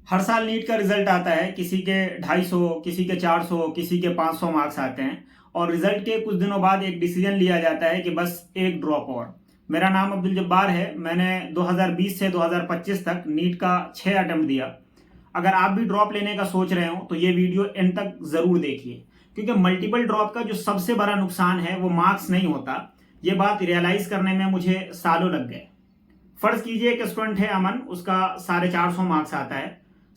हर साल नीट का रिजल्ट आता है। किसी के 250, किसी के 400, किसी के 500 मार्क्स आते हैं और रिजल्ट के कुछ दिनों बाद एक डिसीजन लिया जाता है कि बस एक ड्रॉप और। मेरा नाम अब्दुल जब्बार है। मैंने 2020 से 2025 तक नीट का 6 अटेम्प्ट दिया। अगर आप भी ड्रॉप लेने का सोच रहे हो तो ये वीडियो एंड तक जरूर देखिए, क्योंकि मल्टीपल ड्रॉप का जो सबसे बड़ा नुकसान है वो मार्क्स नहीं होता। ये बात रियलाइज करने में मुझे सालों लग गए। फर्ज कीजिए एक स्टूडेंट है अमन, उसका 450 मार्क्स आता है,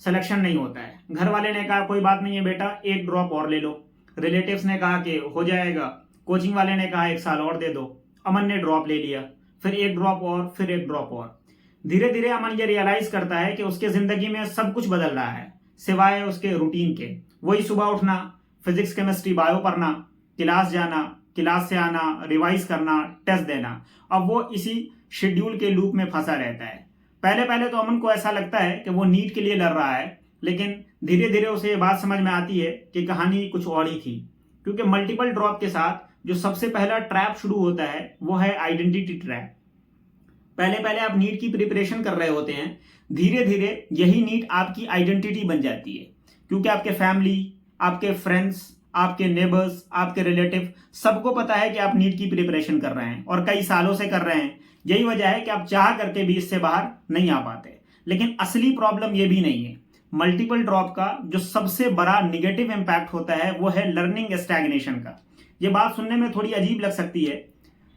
सिलेक्शन नहीं होता है। घर वाले ने कहा कोई बात नहीं है बेटा, एक ड्रॉप और ले लो। रिलेटिव्स ने कहा कि हो जाएगा। कोचिंग वाले ने कहा 1 साल और दे दो। अमन ने ड्रॉप ले लिया, फिर एक ड्रॉप और, फिर एक ड्रॉप और। धीरे धीरे अमन ये रियलाइज करता है कि उसके जिंदगी में सब कुछ बदल रहा है सिवाय उसके रूटीन के। वही सुबह उठना, फिजिक्स केमिस्ट्री बायो पढ़ना, क्लास जाना, क्लास से आना, रिवाइज करना, टेस्ट देना। अब वो इसी शेड्यूल के लूप में फंसा रहता है। पहले पहले तो अमन को ऐसा लगता है कि वो नीट के लिए लड़ रहा है, लेकिन धीरे धीरे उसे ये बात समझ में आती है कि कहानी कुछ और ही थी। क्योंकि मल्टीपल ड्रॉप के साथ जो सबसे पहला ट्रैप शुरू होता है वो है आइडेंटिटी ट्रैप। पहले पहले आप नीट की प्रिपरेशन कर रहे होते हैं, धीरे धीरे यही नीट आपकी आइडेंटिटी बन जाती है। क्योंकि आपके फैमिली, आपके फ्रेंड्स, आपके नेबर्स, आपके रिलेटिव सबको पता है कि आप नीट की प्रिपरेशन कर रहे हैं और कई सालों से कर रहे हैं। यही वजह है कि आप चाह करके भी इससे बाहर नहीं आ पाते। लेकिन असली प्रॉब्लम ये भी नहीं है। मल्टीपल ड्रॉप का जो सबसे बड़ा निगेटिव इंपैक्ट होता है वो है लर्निंग स्टैग्नेशन का। ये बात सुनने में थोड़ी अजीब लग सकती है,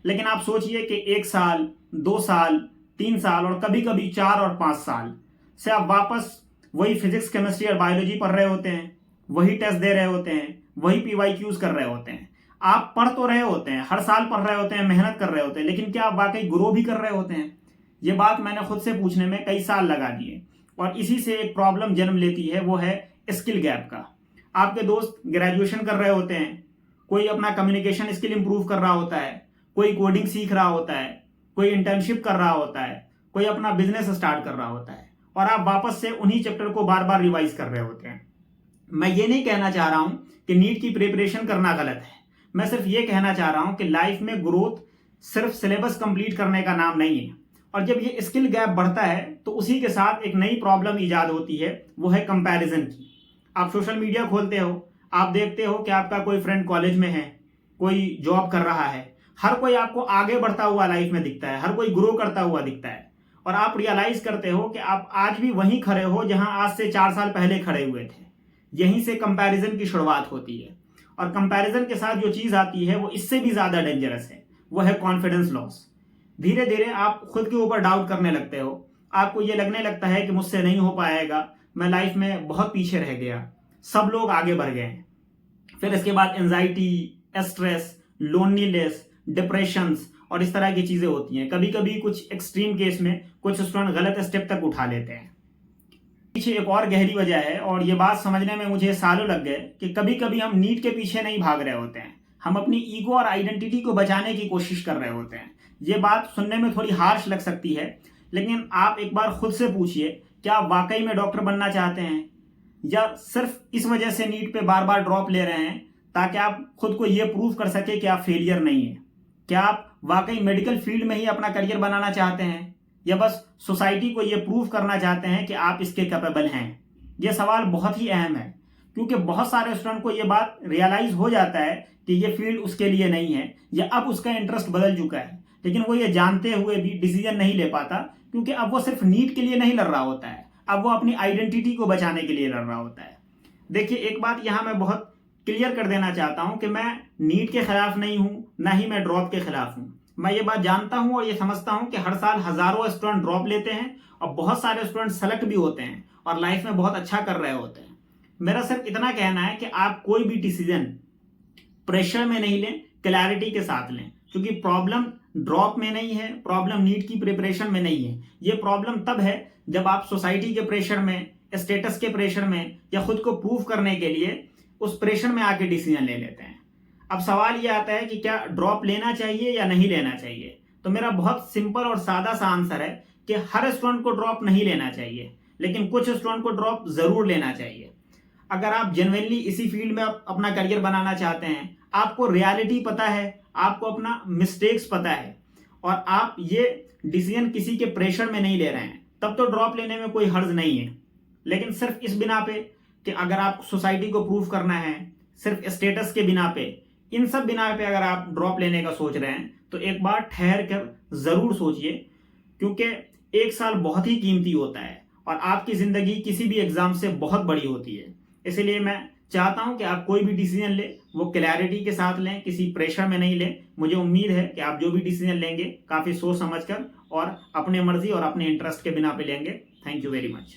लेकिन आप सोचिए कि 1 साल, 2 साल, 3 साल और कभी कभी 4 और 5 साल से आप वापस वही फिजिक्स, केमिस्ट्री और बायोलॉजी पढ़ रहे होते हैं, वही टेस्ट दे रहे होते हैं, वही पीवाईक्यूज कर रहे होते हैं। आप पढ़ तो रहे होते हैं, हर साल पढ़ रहे होते हैं, मेहनत कर रहे होते हैं, लेकिन क्या आप वाकई ग्रो भी कर रहे होते हैं? ये बात मैंने खुद से पूछने में कई साल लगा दिए। और इसी से एक प्रॉब्लम जन्म लेती है, वो है स्किल गैप का। आपके दोस्त ग्रेजुएशन कर रहे होते हैं, कोई अपना कम्युनिकेशन स्किल इंप्रूव कर रहा होता है, कोई कोडिंग सीख रहा होता है, कोई इंटर्नशिप कर रहा होता है, कोई अपना बिजनेस स्टार्ट कर रहा होता है, और आप वापस से उन्हीं चैप्टर को बार बार रिवाइज कर रहे होते हैं। मैं ये नहीं कहना चाह रहा हूं कि नीट की प्रिपरेशन करना गलत है। मैं सिर्फ ये कहना चाह रहा हूं कि लाइफ में ग्रोथ सिर्फ सिलेबस कंप्लीट करने का नाम नहीं है। और जब ये स्किल गैप बढ़ता है तो उसी के साथ एक नई प्रॉब्लम ईजाद होती है, वो है कंपैरिजन की। आप सोशल मीडिया खोलते हो, आप देखते हो कि आपका कोई फ्रेंड कॉलेज में है, कोई जॉब कर रहा है, हर कोई आपको आगे बढ़ता हुआ लाइफ में दिखता है, हर कोई ग्रो करता हुआ दिखता है। और आप रियलाइज करते हो कि आप आज भी वहीं खड़े हो जहां आज से 4 साल पहले खड़े हुए थे। यहीं से कंपैरिजन की शुरुआत होती है। और कंपैरिजन के साथ जो चीज आती है वो इससे भी ज्यादा डेंजरस है, वो है कॉन्फिडेंस लॉस। धीरे धीरे आप खुद के ऊपर डाउट करने लगते हो। आपको ये लगने लगता है कि मुझसे नहीं हो पाएगा, मैं लाइफ में बहुत पीछे रह गया, सब लोग आगे बढ़ गए हैं। फिर इसके बाद एंजाइटी, स्ट्रेस, लोनलीनेस, डिप्रेशंस और इस तरह की चीजें होती हैं। कभी कभी कुछ एक्सट्रीम केस में कुछ स्टूडेंट गलत स्टेप तक उठा लेते हैं। पीछे एक और गहरी वजह है, और ये बात समझने में मुझे सालों लग गए कि कभी कभी हम नीट के पीछे नहीं भाग रहे होते हैं, हम अपनी ईगो और आइडेंटिटी को बचाने की कोशिश कर रहे होते हैं। ये बात सुनने में थोड़ी हार्श लग सकती है, लेकिन आप एक बार खुद से पूछिए, क्या आप वाकई में डॉक्टर बनना चाहते हैं, या सिर्फ इस वजह से नीट पे बार बार ड्रॉप ले रहे हैं ताकि आप खुद को ये प्रूव कर सके कि आप फेलियर नहीं है? क्या आप वाकई मेडिकल फील्ड में ही अपना करियर बनाना चाहते हैं, या बस सोसाइटी को यह प्रूव करना चाहते हैं कि आप इसके कैपेबल हैं? यह सवाल बहुत ही अहम है, क्योंकि बहुत सारे स्टूडेंट को यह बात रियलाइज हो जाता है कि यह फील्ड उसके लिए नहीं है, या अब उसका इंटरेस्ट बदल चुका है, लेकिन वो ये जानते हुए भी डिसीजन नहीं ले पाता, क्योंकि अब वो सिर्फ नीट के लिए नहीं लड़ रहा होता है, अब वो अपनी आइडेंटिटी को बचाने के लिए लड़ रहा होता है। देखिए, एक बात यहां मैं बहुत क्लियर कर देना चाहता हूं कि मैं नीट के खिलाफ नहीं हूं, ना ही मैं ड्रॉप के खिलाफ हूं। मैं ये बात जानता हूं और ये समझता हूं कि हर साल हजारों स्टूडेंट ड्रॉप लेते हैं और बहुत सारे स्टूडेंट सेलेक्ट भी होते हैं और लाइफ में बहुत अच्छा कर रहे होते हैं। मेरा सिर्फ इतना कहना है कि आप कोई भी डिसीजन प्रेशर में नहीं लें, क्लैरिटी के साथ लें। क्योंकि प्रॉब्लम ड्रॉप में नहीं है, प्रॉब्लम नीट की प्रिपरेशन में नहीं है। ये प्रॉब्लम तब है जब आप सोसाइटी के प्रेशर में, स्टेटस के प्रेशर में, या खुद को प्रूव करने के लिए उस प्रेशर में आके डिसीजन ले लेते हैं। अब सवाल ये आता है कि क्या ड्रॉप लेना चाहिए या नहीं लेना चाहिए? तो मेरा बहुत सिंपल और सादा सा आंसर है कि हर स्टूडेंट को ड्रॉप नहीं लेना चाहिए, लेकिन कुछ स्टूडेंट को ड्रॉप जरूर लेना चाहिए। अगर आप जेन्युइनली इसी फील्ड में अपना करियर बनाना चाहते हैं, आपको रियलिटी पता है, आपको अपना मिस्टेक्स पता है, और आप ये डिसीजन किसी के प्रेशर में नहीं ले रहे हैं, तब तो ड्रॉप लेने में कोई हर्ज नहीं है। लेकिन सिर्फ इस बिना पे कि अगर आप सोसाइटी को प्रूव करना है, सिर्फ स्टेटस के बिना पे, इन सब बिना पे अगर आप ड्रॉप लेने का सोच रहे हैं तो एक बार ठहर कर ज़रूर सोचिए, क्योंकि एक साल बहुत ही कीमती होता है और आपकी ज़िंदगी किसी भी एग्ज़ाम से बहुत बड़ी होती है। इसीलिए मैं चाहता हूं कि आप कोई भी डिसीजन लें वो क्लैरिटी के साथ लें, किसी प्रेशर में नहीं लें। मुझे उम्मीद है कि आप जो भी डिसीजन लेंगे काफ़ी सोच समझ कर और अपने मर्जी और अपने इंटरेस्ट के बिना पे लेंगे। Thank you very much.